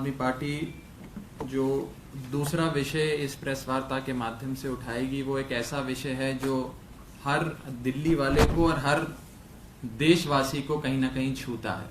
आदमी पार्टी जो दूसरा विषय इस प्रेस वार्ता के माध्यम से उठाएगी वो एक ऐसा विषय है जो हर दिल्ली वाले को और हर देशवासी को कहीं ना कहीं छूता है।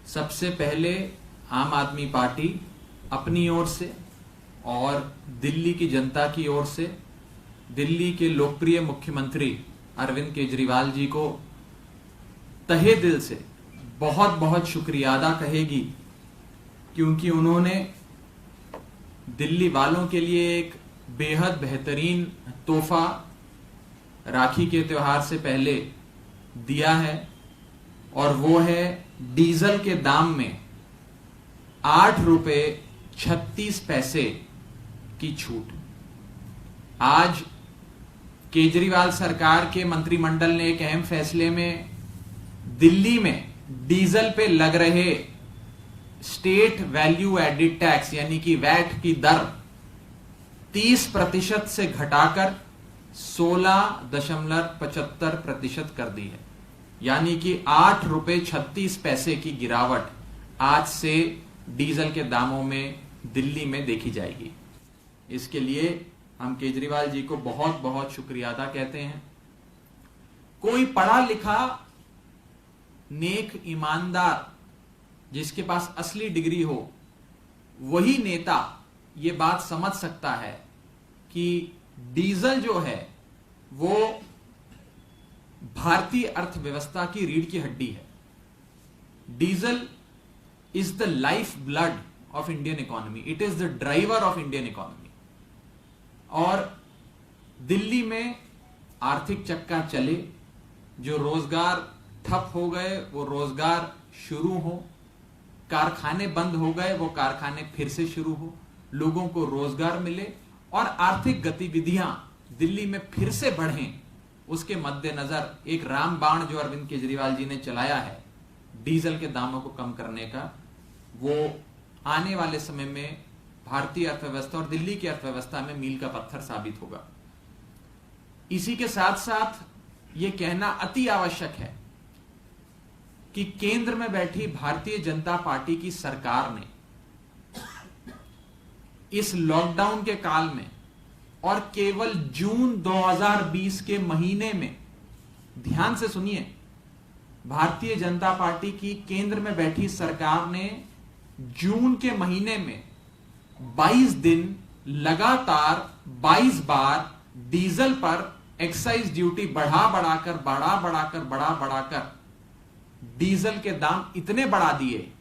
सबसे पहले आम आदमी पार्टी अपनी ओर से और दिल्ली की जनता की ओर से दिल्ली के लोकप्रिय मुख्यमंत्री अरविंद केजरीवाल जी को तहे दिल से बहुत बहुत शुक्रिया अदा कहेगी, क्योंकि उन्होंने दिल्ली वालों के लिए एक बेहद बेहतरीन तोहफा राखी के त्योहार से पहले दिया है, और वो है डीजल के दाम में 8.36 की छूट। आज केजरीवाल सरकार के मंत्रिमंडल ने एक अहम फैसले में दिल्ली में डीजल पे लग रहे स्टेट वैल्यू एडिड टैक्स यानी कि वैट की दर 30% से घटाकर 16.75% कर दी है, यानी कि 8.36 की गिरावट आज से डीजल के दामों में दिल्ली में देखी जाएगी। इसके लिए हम केजरीवाल जी को बहुत बहुत शुक्रिया अदा कहते हैं। कोई पढ़ा लिखा नेक ईमानदार जिसके पास असली डिग्री हो वही नेता ये बात समझ सकता है कि डीजल जो है वो भारतीय अर्थव्यवस्था की रीढ़ की हड्डी है। Diesel is the life blood of Indian economy, it is the driver of Indian economy. और दिल्ली में आर्थिक चक्का चले, जो रोजगार ठप हो गए वो रोजगार शुरू हो, कारखाने बंद हो गए वो कारखाने फिर से शुरू हो, लोगों को रोजगार मिले और आर्थिक गतिविधियां दिल्ली में फिर से बढ़ें। उसके मद्देनजर एक रामबाण जो अरविंद केजरीवाल जी ने चलाया है डीजल के दामों को कम करने का, वो आने वाले समय में भारतीय अर्थव्यवस्था और दिल्ली की अर्थव्यवस्था में मील का पत्थर साबित होगा। इसी के साथ साथ यह कहना अति आवश्यक है कि केंद्र में बैठी भारतीय जनता पार्टी की सरकार ने इस लॉकडाउन के काल में और केवल जून 2020 के महीने में, ध्यान से सुनिए, भारतीय जनता पार्टी की केंद्र में बैठी सरकार ने जून के महीने में 22 दिन लगातार 22 बार डीजल पर एक्साइज ड्यूटी बढ़ाकर डीजल के दाम इतने बढ़ा दिए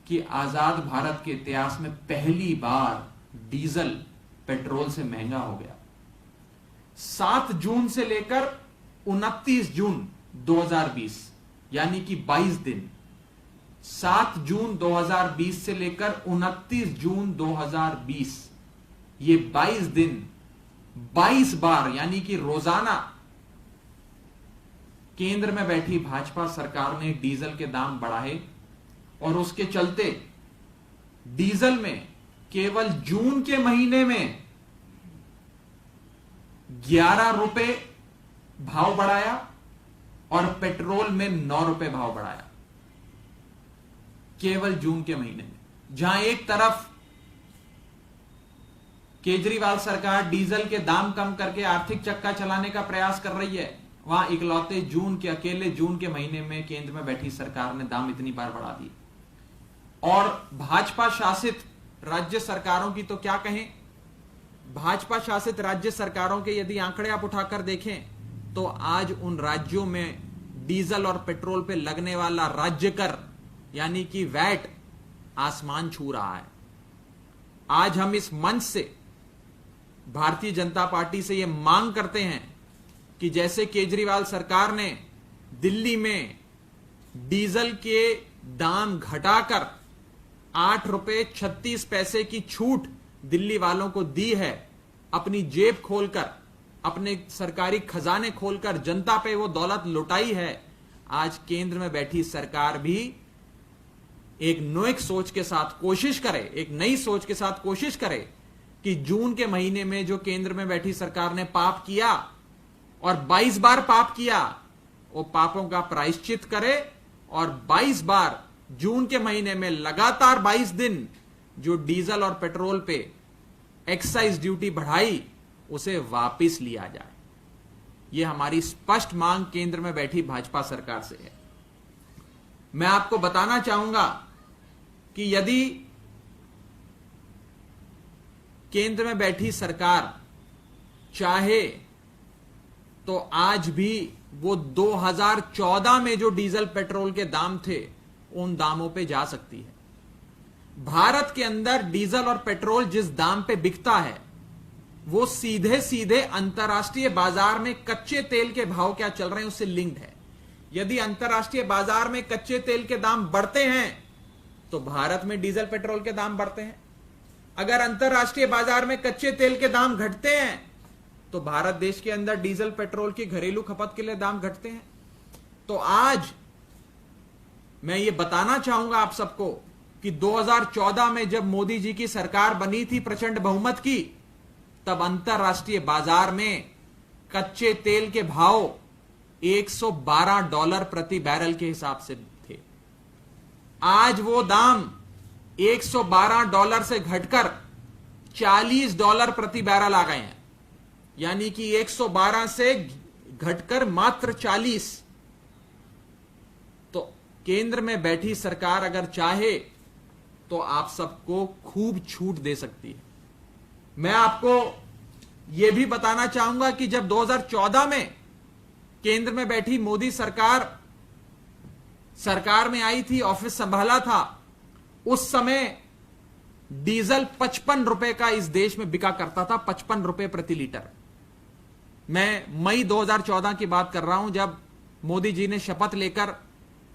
कि आजाद भारत के इतिहास में पहली बार डीजल पेट्रोल से महंगा हो गया। 7 जून से लेकर 29 जून 2020 यानी कि 22 दिन, 7 जून 2020 से लेकर 29 जून 2020, ये 22 दिन 22 बार यानी कि रोजाना केंद्र में बैठी भाजपा सरकार ने डीजल के दाम बढ़ाए, और उसके चलते डीजल में केवल जून के महीने में 11 रुपए भाव बढ़ाया और पेट्रोल में 9 रुपए भाव बढ़ाया, केवल जून के महीने में। जहां एक तरफ केजरीवाल सरकार डीजल के दाम कम करके आर्थिक चक्का चलाने का प्रयास कर रही है, वहां इकलौते अकेले जून के महीने में केंद्र में बैठी सरकार ने दाम इतनी बार बढ़ा दिए। और भाजपा शासित राज्य सरकारों की तो क्या कहें, भाजपा शासित राज्य सरकारों के यदि आंकड़े आप उठाकर देखें तो आज उन राज्यों में डीजल और पेट्रोल पे लगने वाला राज्य कर यानी कि वैट आसमान छू रहा है। आज हम इस मंच से भारतीय जनता पार्टी से यह मांग करते हैं कि जैसे केजरीवाल सरकार ने दिल्ली में डीजल के दाम घटाकर 8.36 की छूट दिल्ली वालों को दी है, अपनी जेब खोलकर, अपने सरकारी खजाने खोलकर जनता पे वो दौलत लुटाई है, आज केंद्र में बैठी सरकार भी एक नई सोच के साथ कोशिश करे कि जून के महीने में जो केंद्र में बैठी सरकार ने पाप किया और 22 बार पाप किया, वो पापों का प्रायश्चित करे और 22 बार जून के महीने में लगातार 22 दिन जो डीजल और पेट्रोल पे एक्साइज ड्यूटी बढ़ाई, उसे वापस लिया जाए। यह हमारी स्पष्ट मांग केंद्र में बैठी भाजपा सरकार से है। मैं आपको बताना चाहूंगा कि यदि केंद्र में बैठी सरकार चाहे तो आज भी वो 2014 में जो डीजल पेट्रोल के दाम थे उन दामों पे जा सकती है। भारत के अंदर डीजल और पेट्रोल जिस दाम पे बिकता है वो सीधे सीधे अंतर्राष्ट्रीय बाजार में कच्चे तेल के भाव क्या चल रहे हैं उससे लिंक्ड है। यदि अंतर्राष्ट्रीय बाजार में कच्चे तेल के दाम बढ़ते हैं तो भारत में डीजल पेट्रोल के दाम बढ़ते हैं। अगर अंतर्राष्ट्रीय बाजार में कच्चे तेल के दाम घटते हैं तो भारत देश के अंदर डीजल पेट्रोल की घरेलू खपत के लिए दाम घटते हैं। तो आज मैं ये बताना चाहूंगा आप सबको कि 2014 में जब मोदी जी की सरकार बनी थी प्रचंड बहुमत की, तब अंतर्राष्ट्रीय बाजार में कच्चे तेल के भाव $112 प्रति बैरल के हिसाब से थे। आज वो दाम $112 से घटकर $40 प्रति बैरल आ गए हैं, यानी कि 112 से घटकर मात्र 40। तो केंद्र में बैठी सरकार अगर चाहे तो आप सबको खूब छूट दे सकती है। मैं आपको यह भी बताना चाहूंगा कि जब 2014 में केंद्र में बैठी मोदी सरकार में आई थी, ऑफिस संभाला था, उस समय डीजल 55 रुपए का इस देश में बिका करता था, 55 रुपए प्रति लीटर। मैं मई 2014 की बात कर रहा हूं जब मोदी जी ने शपथ लेकर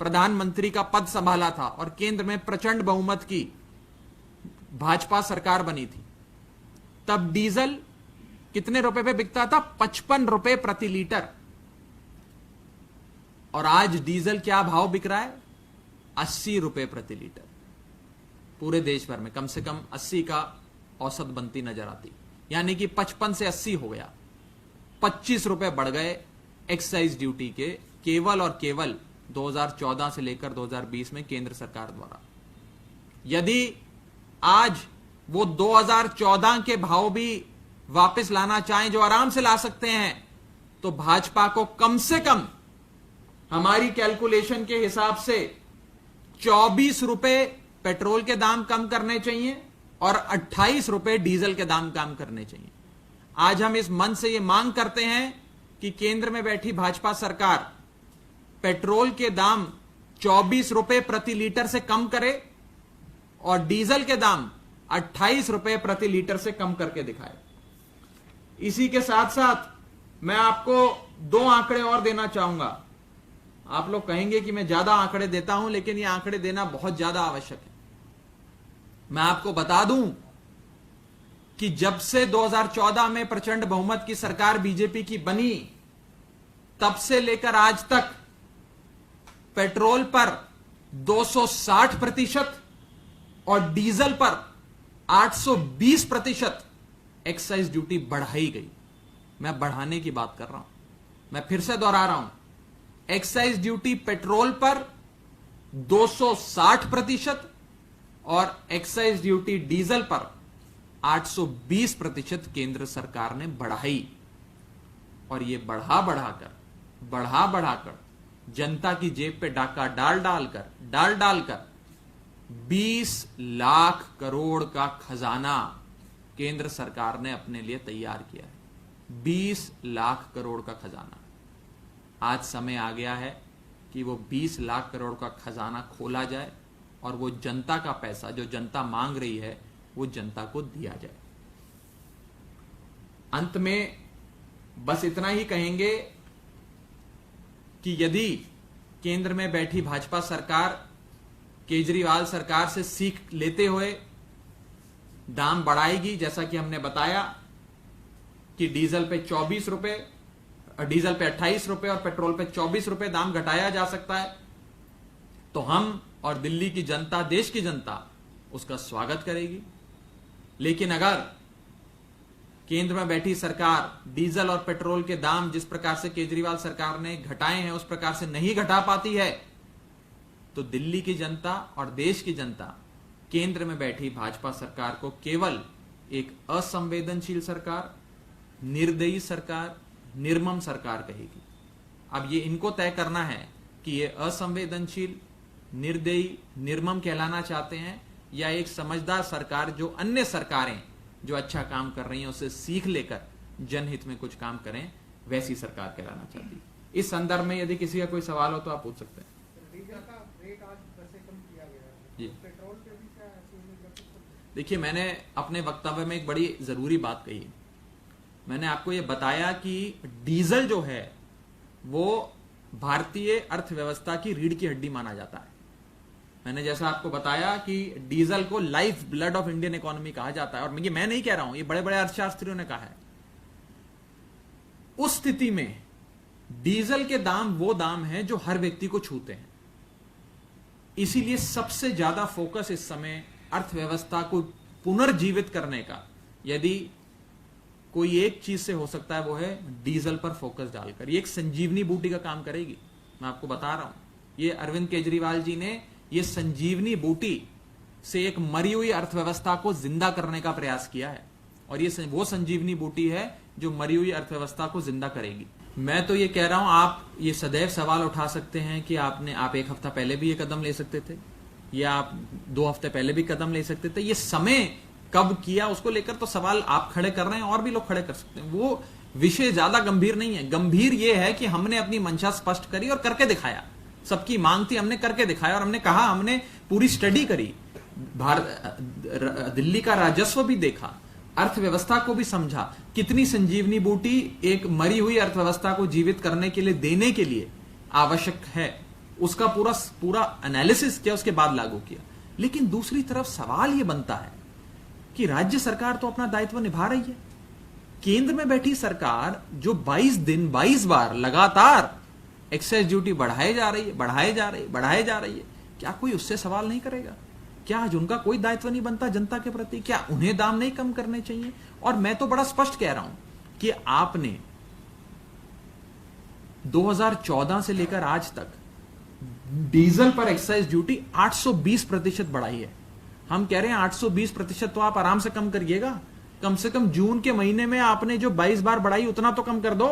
प्रधानमंत्री का पद संभाला था और केंद्र में प्रचंड बहुमत की भाजपा सरकार बनी थी। तब डीजल कितने रुपए पे बिकता था? 55 रुपए प्रति लीटर। और आज डीजल क्या भाव बिक रहा है? 80 रुपए प्रति लीटर। पूरे देश भर में कम से कम 80 का औसत बनती नजर आती, यानी कि 55 से 80 हो गया। 25 रुपए बढ़ गए एक्साइज ड्यूटी के, केवल और केवल 2014 से लेकर 2020 में केंद्र सरकार द्वारा। यदि आज वो 2014 के भाव भी वापस लाना चाहें, जो आराम से ला सकते हैं, तो भाजपा को कम से कम हमारी कैलकुलेशन के हिसाब से 24 रुपए पेट्रोल के दाम कम करने चाहिए और 28 रुपए डीजल के दाम कम करने चाहिए। आज हम इस मन से यह मांग करते हैं कि केंद्र में बैठी भाजपा सरकार पेट्रोल के दाम 24 रुपए प्रति लीटर से कम करे और डीजल के दाम 28 रुपए प्रति लीटर से कम करके दिखाए। इसी के साथ साथ मैं आपको 2 आंकड़े और देना चाहूंगा। आप लोग कहेंगे कि मैं ज्यादा आंकड़े देता हूं, लेकिन ये आंकड़े देना बहुत ज्यादा आवश्यक है। मैं आपको बता दूं कि जब से 2014 में प्रचंड बहुमत की सरकार बीजेपी की बनी, तब से लेकर आज तक पेट्रोल पर 260% और डीजल पर 820% एक्साइज ड्यूटी बढ़ाई गई। मैं बढ़ाने की बात कर रहा हूं, मैं फिर से दोहरा रहा हूं। एक्साइज ड्यूटी पेट्रोल पर 260% और एक्साइज ड्यूटी डीजल पर 820% केंद्र सरकार ने बढ़ाई। और यह बढ़ा बढ़ाकर जनता की जेब पे डाका डाल डालकर 20 लाख करोड़ का खजाना केंद्र सरकार ने अपने लिए तैयार किया है। 20 लाख करोड़ का खजाना। आज समय आ गया है कि वो 20 लाख करोड़ का खजाना खोला जाए और वो जनता का पैसा जो जनता मांग रही है वो जनता को दिया जाए। अंत में बस इतना ही कहेंगे कि यदि केंद्र में बैठी भाजपा सरकार केजरीवाल सरकार से सीख लेते हुए दाम बढ़ाएगी, जैसा कि हमने बताया कि डीजल पे 24 रुपए, डीजल पे 28 रुपए और पेट्रोल पे 24 रुपए दाम घटाया जा सकता है, तो हम और दिल्ली की जनता, देश की जनता उसका स्वागत करेगी। लेकिन अगर केंद्र में बैठी सरकार डीजल और पेट्रोल के दाम जिस प्रकार से केजरीवाल सरकार ने घटाए हैं उस प्रकार से नहीं घटा पाती है, तो दिल्ली की जनता और देश की जनता केंद्र में बैठी भाजपा सरकार को केवल एक असंवेदनशील सरकार, निर्दयी सरकार, निर्मम सरकार कहेगी। अब ये इनको तय करना है कि ये असंवेदनशील, निर्दयी, निर्मम कहलाना चाहते हैं या एक समझदार सरकार जो अन्य सरकारें जो अच्छा काम कर रही हैं उससे सीख लेकर जनहित में कुछ काम करें, वैसी सरकार कहलाना चाहती है। इस संदर्भ में यदि किसी का कोई सवाल हो तो आप पूछ सकते हैं। देखिए, मैंने अपने वक्तव्य में एक बड़ी जरूरी बात कही। मैंने आपको यह बताया कि डीजल जो है वो भारतीय अर्थव्यवस्था की रीढ़ की हड्डी माना जाता है। मैंने जैसा आपको बताया कि डीजल को life blood of Indian economy कहा जाता है, और ये मैं नहीं कह रहा हूं, ये बड़े बड़े अर्थशास्त्रियों ने कहा है। उस स्थिति में डीजल के दाम वो दाम हैं जो हर व्यक्ति को छूते हैं। इसीलिए सबसे ज्यादा फोकस इस समय अर्थव्यवस्था को पुनर्जीवित करने का यदि कोई एक चीज से हो सकता है वो है डीजल पर फोकस डालकर। ये एक संजीवनी बूटी का काम करेगी, मैं आपको बता रहा हूं। ये अरविंद केजरीवाल जी ने ये संजीवनी बूटी से एक मरी हुई अर्थव्यवस्था को जिंदा करने का प्रयास किया है, और ये वो संजीवनी बूटी है जो मरी हुई अर्थव्यवस्था को जिंदा करेगी। मैं तो ये कह रहा हूं, आप ये सदैव सवाल उठा सकते हैं कि आप एक हफ्ता पहले भी ये कदम ले सकते थे, या आप 2 हफ्ते पहले भी कदम ले सकते थे। ये समय कब किया उसको लेकर तो सवाल आप खड़े कर रहे हैं, और भी लोग खड़े कर सकते हैं। वो विषय ज्यादा गंभीर नहीं है। गंभीर ये है कि हमने अपनी मंशा स्पष्ट करी और करके दिखाया। सबकी मांग थी, हमने करके दिखाया, और हमने कहा, हमने पूरी स्टडी करी, दिल्ली का राजस्व भी देखा, अर्थव्यवस्था को भी समझा, कितनी संजीवनी बूटी एक मरी हुई अर्थव्यवस्था को जीवित करने के लिए देने के लिए आवश्यक है, उसका पूरा एनालिसिस किया, उसके बाद लागू किया। लेकिन दूसरी तरफ सवाल यह बनता है कि राज्य सरकार तो अपना दायित्व निभा रही है। केंद्र में बैठी सरकार जो 22 बार लगातार एक्साइज ड्यूटी बढ़ाए जा रही है, क्या कोई उससे सवाल नहीं करेगा? क्या आज उनका कोई दायित्व नहीं बनता जनता के प्रति? क्या उन्हें दाम नहीं कम करने चाहिए? और मैं तो बड़ा स्पष्ट कह रहा हूं कि आपने 2014 से लेकर आज तक डीजल पर एक्साइज ड्यूटी 820% बढ़ाई है। हम कह रहे हैं 820% तो आप आराम से कम करिएगा। कम से कम जून के महीने में आपने जो 22 बार बढ़ाई उतना तो कम कर दो।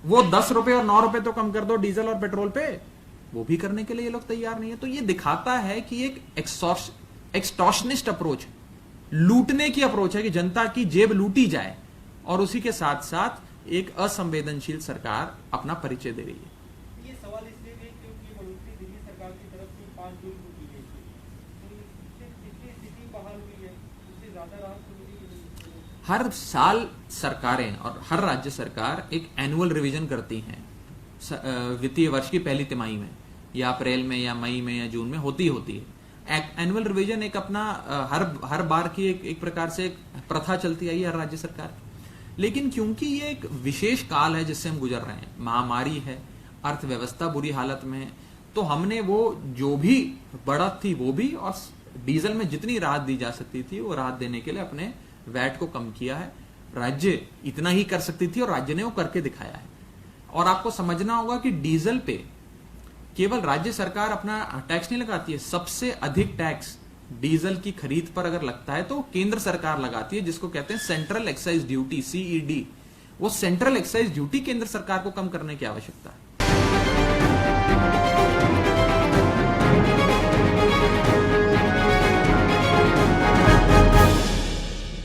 वो 10 रुपए और 9 रुपए तो कम कर दो डीजल और पेट्रोल पे। वो भी करने के लिए ये लोग तैयार नहीं है। तो ये दिखाता है कि एक एक्सटॉर्शनिस्ट अप्रोच, लूटने की अप्रोच है कि जनता की जेब लूटी जाए, और उसी के साथ साथ एक असंवेदनशील सरकार अपना परिचय दे रही है। ये सवाल इसलिए भी क्योंकि बढ़ोतरी दिल्ली सरकार की तरफ से 5 जून को की गई थी, तो स्थिति बहाल हुई है, उससे ज्यादा राहत हर साल सरकारें और हर राज्य सरकार एक एनुअल रिवीजन करती हैं वित्तीय वर्ष की पहली तिमाही में, या अप्रैल में या मई में या जून में होती है। एनुअल रिवीजन एक अपना हर बार की एक प्रकार से एक प्रथा चलती आई है हर राज्य सरकार की। लेकिन क्योंकि ये एक विशेष काल है जिससे हम गुजर रहे हैं, महामारी है, अर्थव्यवस्था बुरी हालत में है, तो हमने वो जो भी बढ़त थी वो भी, और डीजल में जितनी राहत दी जा सकती थी वो राहत देने के लिए अपने वैट को कम किया है। राज्य इतना ही कर सकती थी और राज्य ने वो करके दिखाया है। और आपको समझना होगा कि डीजल पे केवल राज्य सरकार अपना टैक्स नहीं लगाती है, सबसे अधिक टैक्स डीजल की खरीद पर अगर लगता है तो केंद्र सरकार लगाती है, जिसको कहते हैं सेंट्रल एक्साइज ड्यूटी, CED। वो सेंट्रल एक्साइज ड्यूटी केंद्र सरकार को कम करने की आवश्यकता है।